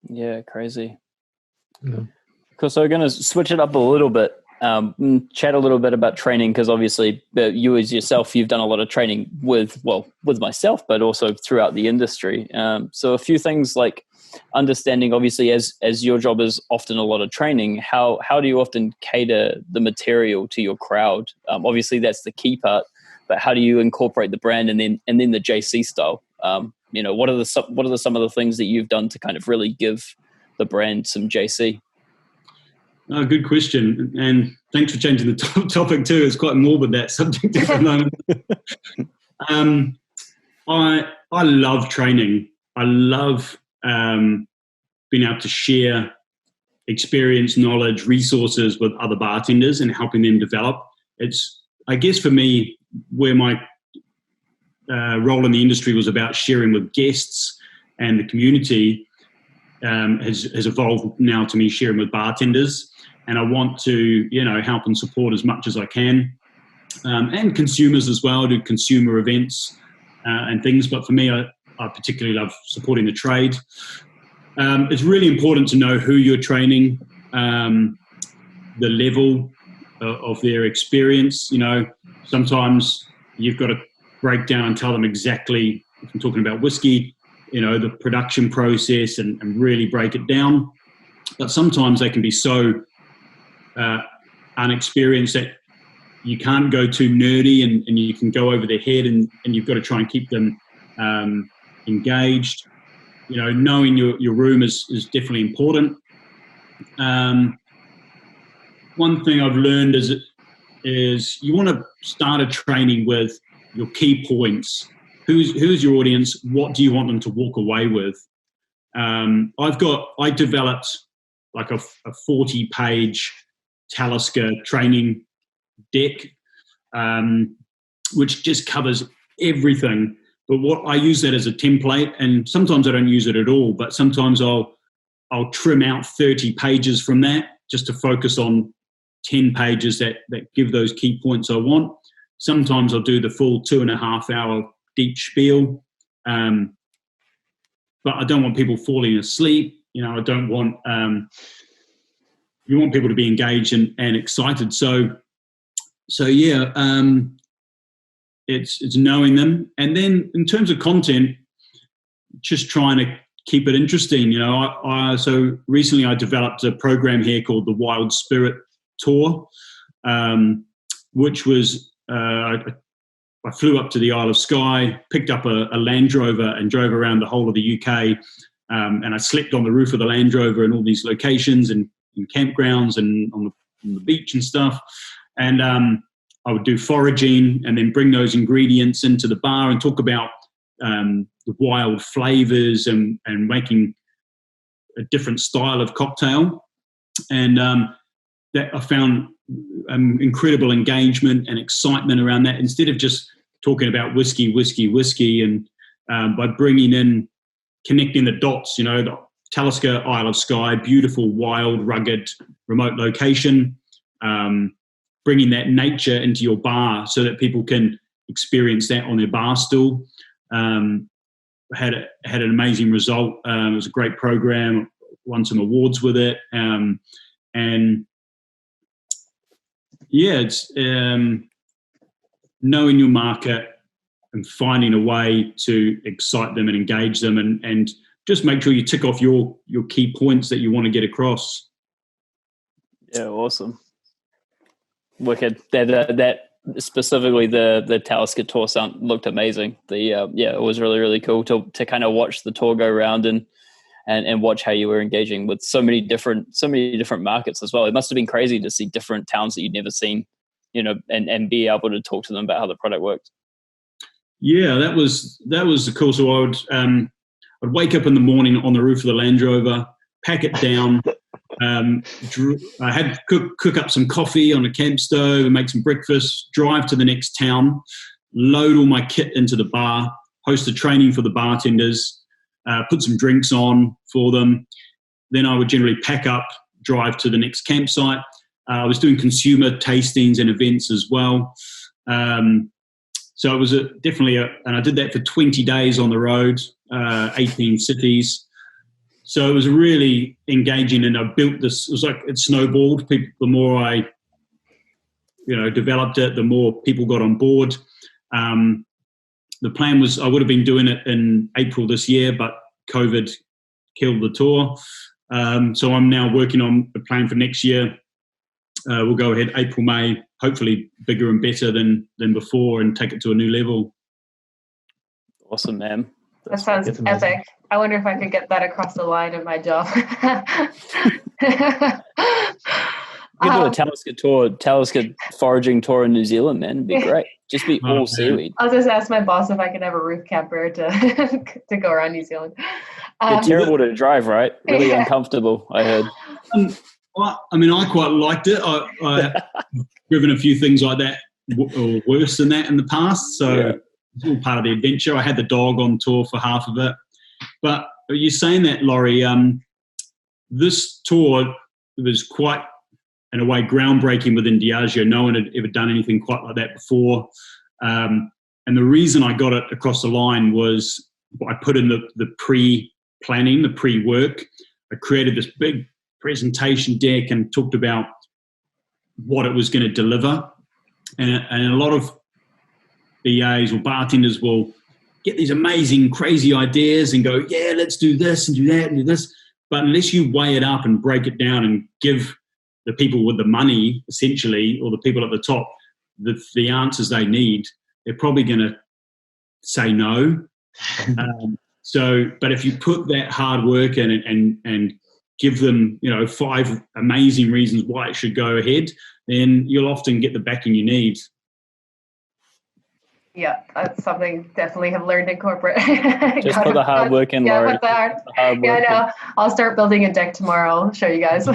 Yeah, crazy. Yeah. Cool. So we're going to switch it up a little bit, chat a little bit about training, because obviously you as yourself, you've done a lot of training with myself, but also throughout the industry. So a few things like understanding, obviously, as your job is often a lot of training, how do you often cater the material to your crowd? Obviously, that's the key part, but how do you incorporate the brand and then the JC style? What are some of the things that you've done to kind of really give the brand some JC? Oh, good question, and thanks for changing the topic too. It's quite morbid, that subject at the moment. I love training. I love being able to share experience, knowledge, resources with other bartenders and helping them develop. It's, I guess for me, where my role in the industry was about sharing with guests and the community has evolved now to me sharing with bartenders. And I want to, help and support as much as I can. And consumers as well, do consumer events and things. But for me, I particularly love supporting the trade. It's really important to know who you're training, the level of their experience. Sometimes you've got to break down and tell them exactly, if I'm talking about whiskey, the production process and really break it down. But sometimes they can be so unexperienced that you can't go too nerdy and you can go over their head and you've got to try and keep them engaged. Knowing your room is definitely important. One thing I've learned is you want to start a training with your key points. Who's your audience? What do you want them to walk away with? I developed like a 40-page Talisker training deck. which just covers everything. But what I use that as a template, and sometimes I don't use it at all, but sometimes I'll trim out 30 pages from that just to focus on 10 pages that give those key points I want. Sometimes I'll do the full 2.5 hour deep spiel. But I don't want people falling asleep. I don't want, you want people to be engaged and excited. So yeah, it's knowing them. And then in terms of content, just trying to keep it interesting. So recently I developed a program here called the Wild Spirit Tour, which was, I flew up to the Isle of Skye, picked up a Land Rover and drove around the whole of the UK. And I slept on the roof of the Land Rover in all these locations and in campgrounds and on the beach and stuff. And I would do foraging and then bring those ingredients into the bar and talk about the wild flavors and making a different style of cocktail. And that I found incredible engagement and excitement around that, instead of just talking about whiskey, and by bringing in, connecting the dots, the Talisker, Isle of Skye, beautiful, wild, rugged, remote location, bringing that nature into your bar so that people can experience that on their bar stool. Had an amazing result. It was a great program, won some awards with it. And yeah, it's knowing your market and finding a way to excite them and engage them, and just make sure you tick off your key points that you want to get across. Yeah, awesome. Wicked. That specifically the Talisker tour looked amazing. It was really, really cool to kind of watch the tour go around and watch how you were engaging with so many different markets as well. It must have been crazy to see different towns that you'd never seen, and be able to talk to them about how the product worked. Yeah, that was cool. So I'd wake up in the morning on the roof of the Land Rover, pack it down. I had to cook up some coffee on a camp stove and make some breakfast, drive to the next town, load all my kit into the bar, host a training for the bartenders, put some drinks on for them. Then I would generally pack up, drive to the next campsite. I was doing consumer tastings and events as well. So it was and I did that for 20 days on the road, 18 cities. So it was really engaging, and I built this. It was like it snowballed. The more I, developed it, the more people got on board. The plan was I would have been doing it in April this year, but COVID killed the tour. So I'm now working on the plan for next year. We'll go ahead April, May, hopefully bigger and better than before, and take it to a new level. Awesome, man. That sounds epic. I wonder if I could get that across the line in my job. You could do a Talisker foraging tour in New Zealand, man. It'd be great. Just be all seaweed. I'll just ask my boss if I can have a roof camper to go around New Zealand. They're terrible to drive, right? Really uncomfortable, I heard. I quite liked it. I've driven a few things like that or worse than that in the past, so it's all part of the adventure. I had the dog on tour for half of it. But you're saying that, Laurie, this tour was quite, in a way, groundbreaking within Diageo. No one had ever done anything quite like that before. And the reason I got it across the line was I put in the pre-planning, the pre-work. I created this big presentation deck and talked about what it was going to deliver. And a lot of BAs or bartenders will get these amazing, crazy ideas and go, yeah, let's do this and do that and do this. But unless you weigh it up and break it down and give the people with the money, essentially, or the people at the top, the answers they need, they're probably going to say no. But if you put that hard work in and give them, 5 amazing reasons why it should go ahead, then you'll often get the backing you need. Yeah, that's something definitely have learned in corporate. Just put the hard work in, Laurie. Yeah, I know. I'll start building a deck tomorrow. I'll show you guys.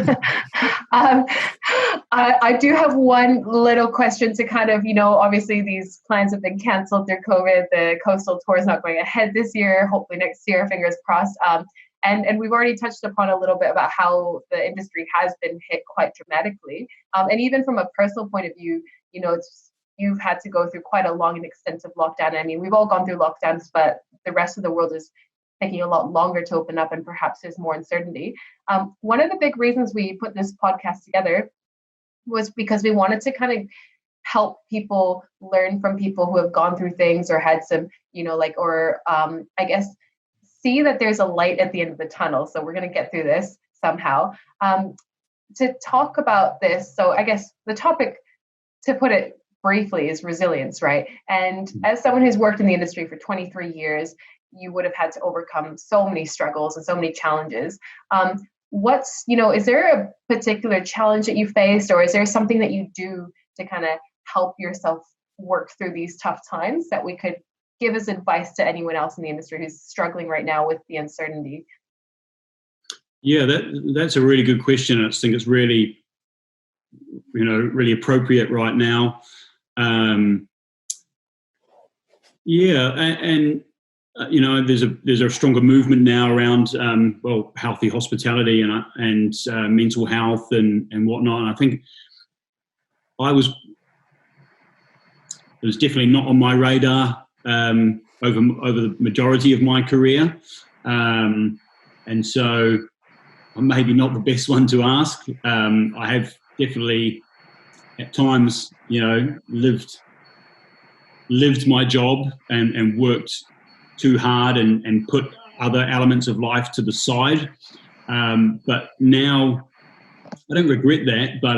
I do have one little question to kind of, obviously these plans have been canceled through COVID. The coastal tour is not going ahead this year. Hopefully next year, fingers crossed. And we've already touched upon a little bit about how the industry has been hit quite dramatically. And even from a personal point of view, you've had to go through quite a long and extensive lockdown. I mean, we've all gone through lockdowns, but the rest of the world is taking a lot longer to open up, and perhaps there's more uncertainty. One of the big reasons we put this podcast together was because we wanted to kind of help people learn from people who have gone through things or had some, I guess, see that there's a light at the end of the tunnel. So we're going to get through this somehow. To talk about this, so I guess the topic, to put it briefly, is resilience, right? And as someone who's worked in the industry for 23 years, you would have had to overcome so many struggles and so many challenges. Is there a particular challenge that you faced, or is there something that you do to kind of help yourself work through these tough times that we could give as advice to anyone else in the industry who's struggling right now with the uncertainty? Yeah, that's a really good question. I think it's really, really appropriate right now. There's a stronger movement now around healthy hospitality and mental health and whatnot. And I think it was definitely not on my radar over the majority of my career, and so I'm maybe not the best one to ask. I have definitely at times, lived my job and worked too hard and put other elements of life to the side. But now I don't regret that. But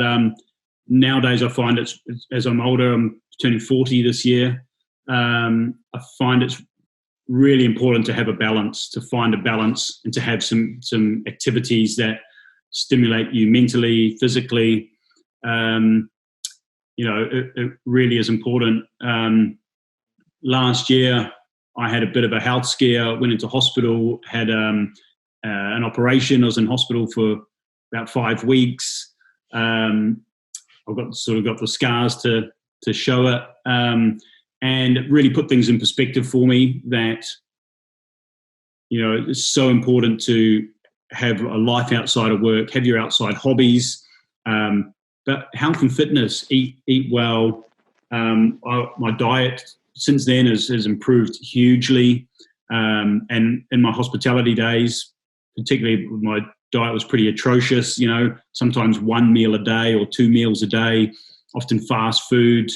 nowadays I find as I'm older, I'm turning 40 this year. I find it's really important to have a balance, to find a balance, and to have some activities that stimulate you mentally, physically. It really is important. Last year, I had a bit of a health scare, went into hospital, had an operation. I was in hospital for about 5 weeks. I've got the scars to show it. And it really put things in perspective for me that, it's so important to have a life outside of work, have your outside hobbies, but health and fitness, eat well. My diet since then has improved hugely. And in my hospitality days, particularly, my diet was pretty atrocious, sometimes 1 meal a day or 2 meals a day, often fast food.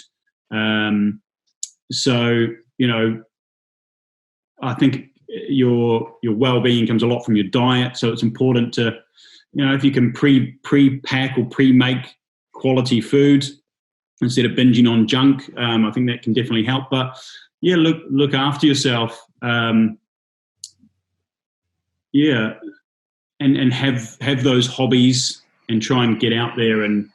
So, I think your well-being comes a lot from your diet. So it's important to, if you can pre-pack or pre-make quality food instead of binging on junk, I think that can definitely help. But yeah, look after yourself. And have those hobbies and try and get out there and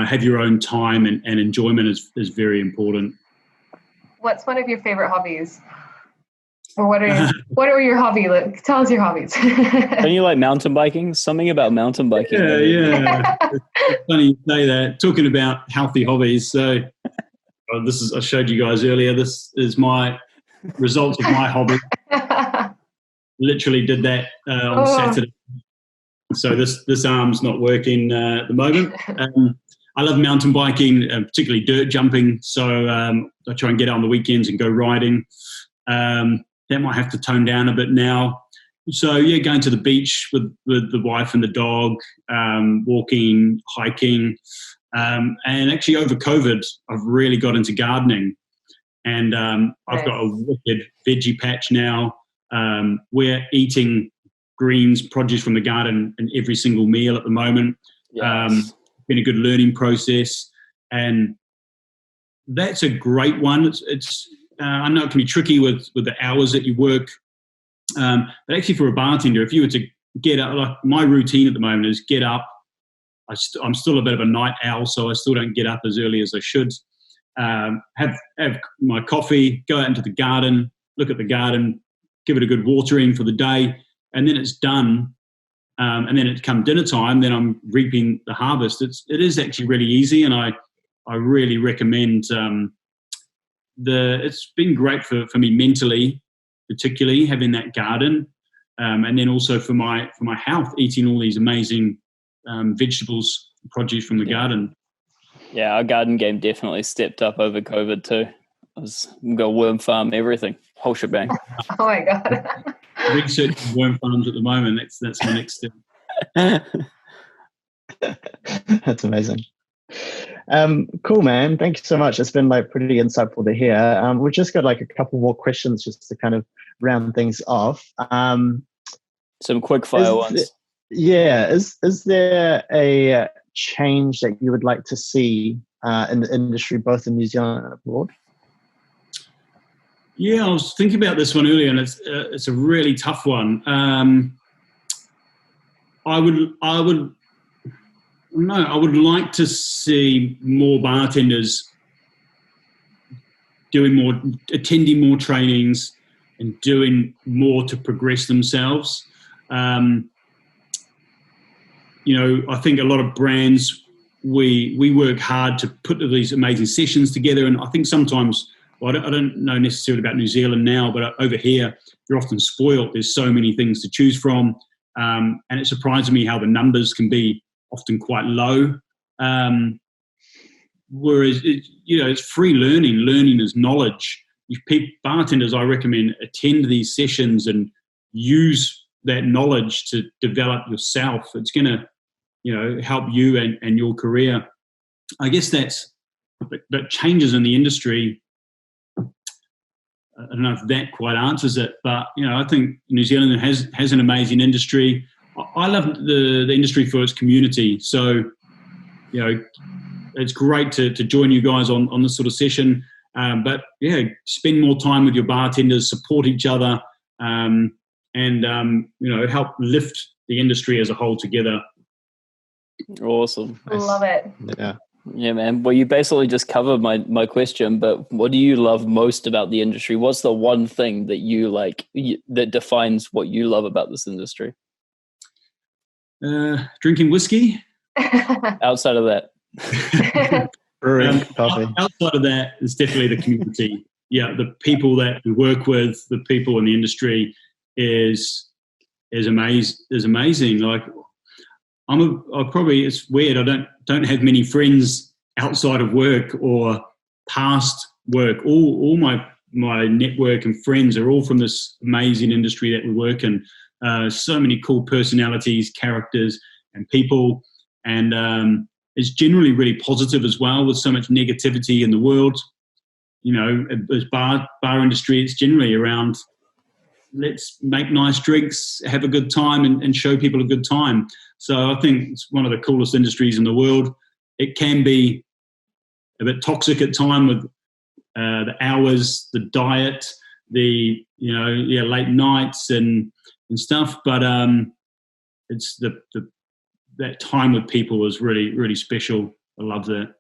have your own time and enjoyment is very important. What's one of your favorite hobbies? Or what are your hobbies? Tell us your hobbies. Don't you like mountain biking? Something about mountain biking. Yeah. It's funny you say that. Talking about healthy hobbies. So I showed you guys earlier. This is my results of my hobby. Literally did that on Saturday. So this arm's not working at the moment. I love mountain biking, particularly dirt jumping. So I try and get out on the weekends and go riding. That might have to tone down a bit now. So yeah, going to the beach with the wife and the dog, walking, hiking, and actually over COVID, I've really got into gardening, and I've got a wicked veggie patch now. We're eating greens, produce from the garden in every single meal at the moment. Yes. Been a good learning process, and that's a great one. It's I know it can be tricky with the hours that you work, but actually for a bartender, if you were to get up, like my routine at the moment is get up. I'm still a bit of a night owl, so I still don't get up as early as I should. have my coffee, go out into the garden, look at the garden, give it a good watering for the day, and then it's done. And then it come dinner time, then I'm reaping the harvest. It is actually really easy, and I really recommend. It's been great for me mentally, particularly having that garden, and then also for my health, eating all these amazing vegetables, produce from the garden. Yeah, our garden game definitely stepped up over COVID too. We've got a worm farm, everything, whole shebang. Oh my God. Researching worm farms at the moment. That's my next step. That's amazing. Cool, man. Thank you so much. It's been pretty insightful to hear. We've just got a couple more questions just to kind of round things off. Some quick fire ones. Is there a change that you would like to see in the industry, both in New Zealand and abroad? Yeah, I was thinking about this one earlier, and it's a really tough one. I would like to see more bartenders attending more trainings and doing more to progress themselves. I think a lot of brands, we work hard to put these amazing sessions together, and I think sometimes, I don't know necessarily about New Zealand now, but over here, you're often spoiled. There's so many things to choose from, and it surprises me how the numbers can be often quite low. Whereas, it's free learning. Learning is knowledge. Bartenders, I recommend, attend these sessions and use that knowledge to develop yourself. It's going to, help you and your career. I guess that changes in the industry. I don't know if that quite answers it, but I think New Zealand has an amazing industry. I love the industry for its community. So, it's great to join you guys on this sort of session. But spend more time with your bartenders, support each other, and help lift the industry as a whole together. Awesome. Love it. Yeah, man. Well, you basically just covered my question, but what do you love most about the industry? What's the one thing that you like that defines what you love about this industry? Drinking whiskey. Outside of that. Brewing coffee. Outside of that, it's definitely the community. Yeah, the people that we work with, the people in the industry is amazing. Like, it's weird. I don't have many friends outside of work or past work. All my network and friends are all from this amazing industry that we work in. So many cool personalities, characters, and people, and it's generally really positive as well. With so much negativity in the world, as bar industry, it's generally around let's make nice drinks, have a good time, and show people a good time. So I think it's one of the coolest industries in the world. It can be a bit toxic at time with the hours, the diet, the late nights and stuff. But it's that time with people is really, really special. I love that.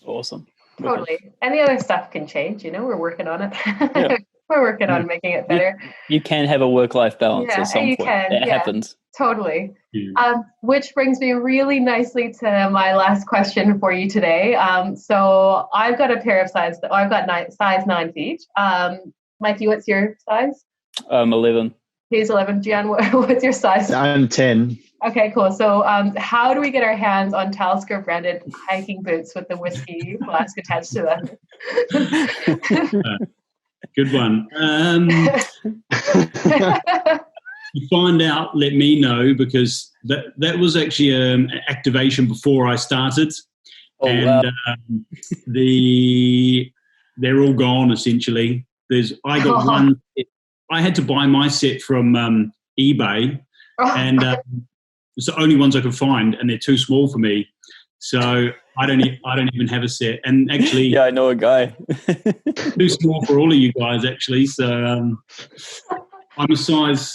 Awesome. Totally. And the other stuff can change. We're working on it. Yeah. We're working on making it better. You can have a work-life balance at some point. It happens. Totally. Yeah. Which brings me really nicely to my last question for you today. So I've got a pair of size 9 feet. Mikey, what's your size? 11. He's 11. Gian, what's your size? I'm 10. Okay, cool. So how do we get our hands on Talisker branded hiking boots with the whiskey flask attached to them? Good one. You find out, let me know, because that was actually an activation before I started. Oh, and wow. They're all gone, essentially. I got one. I had to buy my set from eBay, and it's the only ones I could find, and they're too small for me. So I don't even have a set. And actually, yeah, I know a guy. too small for all of you guys, actually. So I'm a size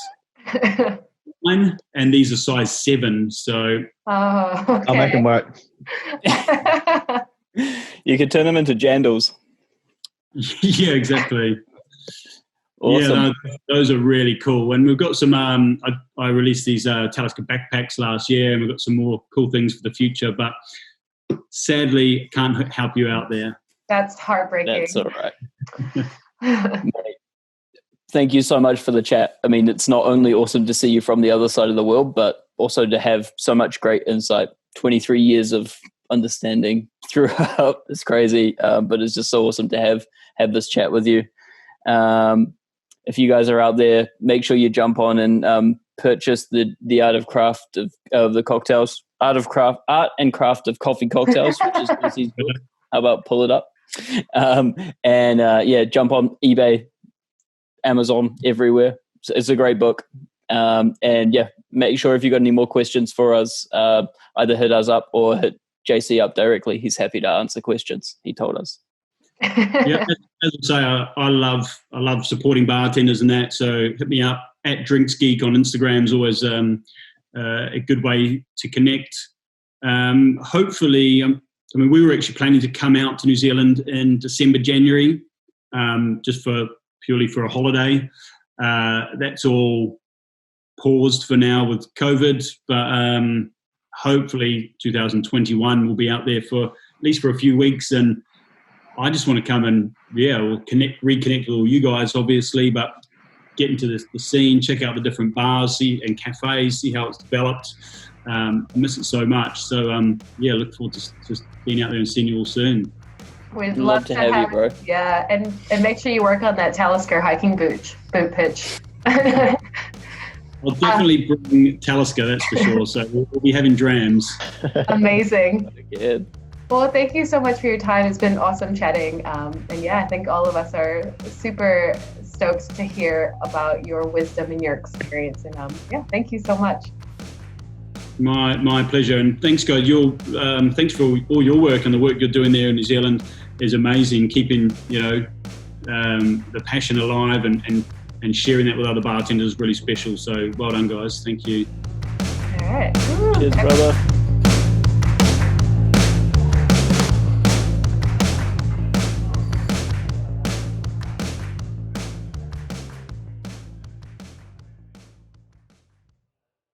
9, and these are size 7. So okay. I'll make them work. You could turn them into jandals. Yeah, exactly. Awesome. Yeah, no, those are really cool. And we've got some, I released these Talisker backpacks last year, and we've got some more cool things for the future, but sadly can't help you out there. That's heartbreaking. That's all right. Mate, thank you so much for the chat. I mean, it's not only awesome to see you from the other side of the world, but also to have so much great insight. 23 years of understanding throughout. It's crazy, but it's just so awesome to have this chat with you. If you guys are out there, make sure you jump on and purchase the art and craft of coffee cocktails, which is Lucy's book. How about pull it up? Jump on eBay, Amazon, everywhere. It's a great book. Make sure if you got any more questions for us, either hit us up or hit JC up directly. He's happy to answer questions. He told us. Yeah, as I say, I love supporting bartenders and that. So hit me up at DrinksGeek on Instagram is always a good way to connect. Hopefully, we were actually planning to come out to New Zealand in December, January, just purely for a holiday. That's all paused for now with COVID, but hopefully 2021 we'll be out there for at least for a few weeks. And I just want to come and we'll reconnect with all you guys, obviously, but get into the scene, check out the different bars and cafes, see how it's developed. I miss it so much. So look forward to being out there and seeing you all soon. We'd love to have you, bro. Yeah, and make sure you work on that Talisker hiking boot pitch. I'll definitely bring Talisker, that's for sure. So we'll be having drams. Amazing. Good. Well, thank you so much for your time. It's been awesome chatting. I think all of us are super stoked to hear about your wisdom and your experience. And thank you so much. My pleasure. And thanks, guys. Thanks for all your work, and the work you're doing there in New Zealand is amazing. Keeping the passion alive and sharing that with other bartenders is really special. So well done, guys. Thank you. All right. Cheers, brother.